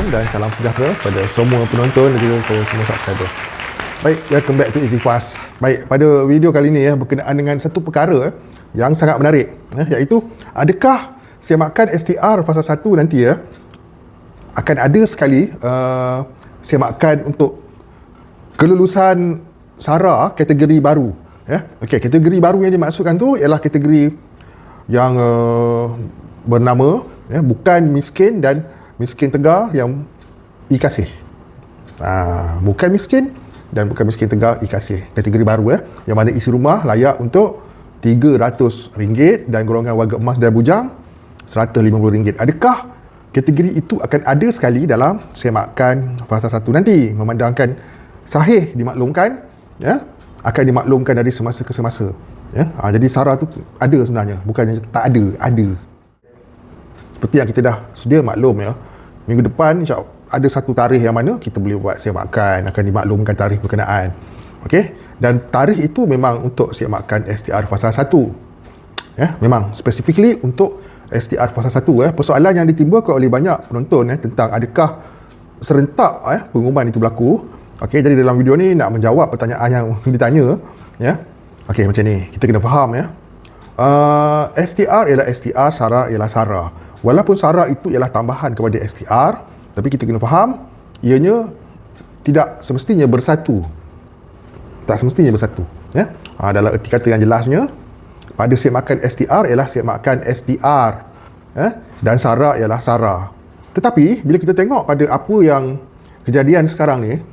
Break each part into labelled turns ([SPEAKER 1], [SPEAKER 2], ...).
[SPEAKER 1] dan salam sejahtera pada semua penonton dan juga kepada semua subscriber. Baik, welcome back to Easy Fast. Baik, pada video kali ini berkenaan dengan satu perkara yang sangat menarik, iaitu adakah semakan STR fasa 1 nanti akan ada sekali semakan untuk kelulusan SARA kategori baru. Okey, kategori baru yang dimaksudkan tu ialah kategori yang bernama bukan miskin dan miskin tegar yang ikasih. Bukan miskin dan bukan miskin tegar ikasih. Kategori baru yang mana isi rumah layak untuk RM300 dan golongan warga emas dan bujang RM150. Adakah kategori itu akan ada sekali dalam semakan fasa 1 nanti, memandangkan sahih dimaklumkan, akan dimaklumkan dari semasa ke semasa. Jadi SARA tu ada sebenarnya, bukannya tak ada, ada. Seperti yang kita dah sedia maklum minggu depan insya-Allah ada satu tarikh yang mana kita boleh buat semakan, akan dimaklumkan tarikh berkenaan. Okey, dan tarikh itu memang untuk semakan STR fasa 1. Memang specifically untuk STR fasa 1. Persoalan yang ditimbulkan oleh banyak penonton tentang adakah serentak pengumuman itu berlaku. Okey, jadi dalam video ni nak menjawab pertanyaan yang ditanya. Okey, macam ni, kita kena faham STR ialah STR, SARA ialah SARA. Walaupun SARA itu ialah tambahan kepada STR, tapi kita kena faham ianya tidak semestinya bersatu. Tak semestinya bersatu. Dalam erti kata yang jelasnya, pada semakan STR ialah semakan STR, dan SARA ialah SARA. Tetapi bila kita tengok pada apa yang kejadian sekarang ni,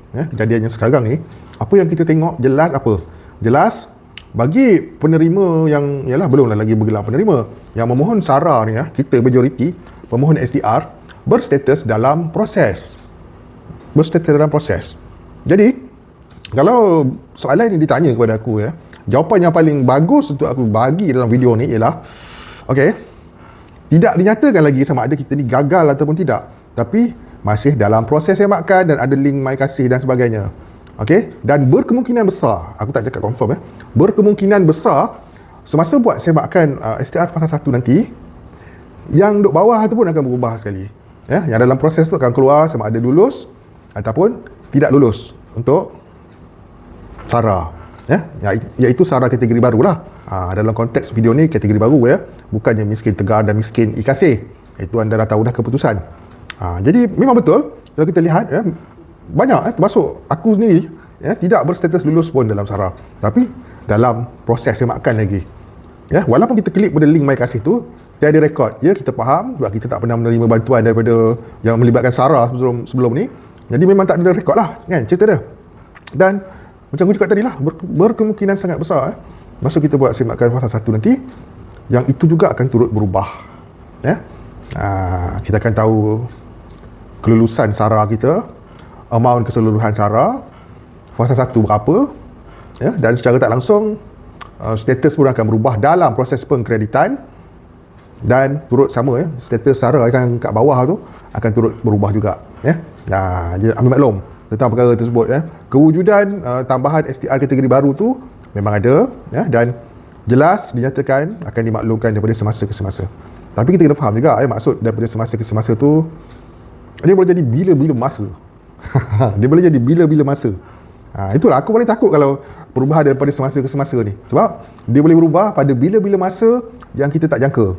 [SPEAKER 1] apa yang kita tengok jelas apa? Jelas bagi penerima yang belumlah lagi bergelar penerima yang memohon SARA ni, kita majoriti pemohon STR berstatus dalam proses. Jadi kalau soalan ini ditanya kepada aku, jawapan yang paling bagus untuk aku bagi dalam video ni ialah tidak dinyatakan lagi sama ada kita ni gagal ataupun tidak, tapi masih dalam proses semakan dan ada link My Kasih dan sebagainya. Dan berkemungkinan besar, aku tak cakap confirm berkemungkinan besar semasa buat semakan STR fasa 1 nanti, yang duk bawah tu pun akan berubah sekali. Yang dalam proses tu akan keluar sama ada lulus ataupun tidak lulus untuk SARA, iaitu SARA kategori baru lah. Dalam konteks video ni kategori baru, bukannya miskin tegar dan miskin ikasih. Itu anda dah tahu dah keputusan. Jadi memang betul kalau kita lihat banyak termasuk aku sendiri tidak berstatus lulus pun dalam SARA, tapi dalam proses semakan lagi. Walaupun kita klik pada link My Kasih tu, tiada rekod. Kita faham sebab kita tak pernah menerima bantuan daripada yang melibatkan SARA sebelum ni. Jadi memang tak ada rekod lah cerita dia. Dan macam aku cakap tadi lah, berkemungkinan sangat besar masa kita buat semakan fasa 1 nanti, yang itu juga akan turut berubah. Kita akan tahu kelulusan SARA kita, amount keseluruhan SARA fasa 1 berapa, dan secara tak langsung status pun akan berubah dalam proses pengkreditan, dan turut sama status SARA akan kat bawah tu akan turut berubah juga. Jadi ambil maklum tentang perkara tersebut. Kewujudan tambahan STR kategori baru tu memang ada, dan jelas dinyatakan akan dimaklumkan daripada semasa ke semasa. Tapi kita kena faham juga maksud daripada semasa ke semasa tu, dia boleh jadi bila-bila masa. Dia boleh jadi bila-bila masa. Itulah aku paling takut kalau perubahan daripada semasa ke semasa ni, sebab dia boleh berubah pada bila-bila masa yang kita tak jangka.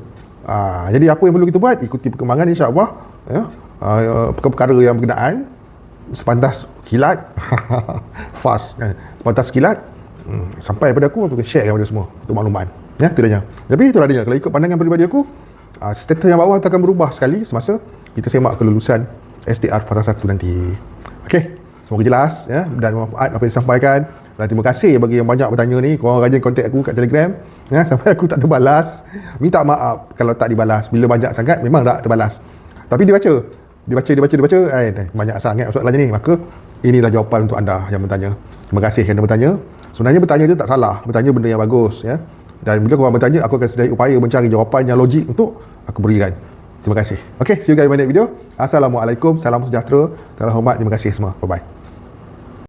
[SPEAKER 1] Jadi apa yang perlu kita buat, ikuti perkembangan insya-Allah, perkara-perkara yang berkenaan sepantas kilat fast sepantas kilat sampai pada aku, aku share kepada semua untuk makluman. Itu dia. Tapi itulah dia, kalau ikut pandangan peribadi aku, status yang bawah akan berubah sekali semasa kita semak kelulusan STR fasa 1 nanti. Semoga jelas dan bermanfaat apa yang disampaikan. Dan terima kasih bagi yang banyak bertanya ni. Korang rajin kontak aku kat Telegram sampai aku tak terbalas. Minta maaf kalau tak dibalas. Bila banyak sangat memang tak terbalas, tapi dibaca banyak sangat soalannya ni. Maka inilah jawapan untuk anda yang bertanya. Terima kasih kerana bertanya. Sebenarnya bertanya tu tak salah, bertanya benda yang bagus. Dan bila korang bertanya, aku akan sedaya upaya mencari jawapan yang logik untuk aku berikan. Terima kasih. See you guys in my next video. Assalamualaikum, salam sejahtera, salam hormat, terima kasih semua. Bye bye.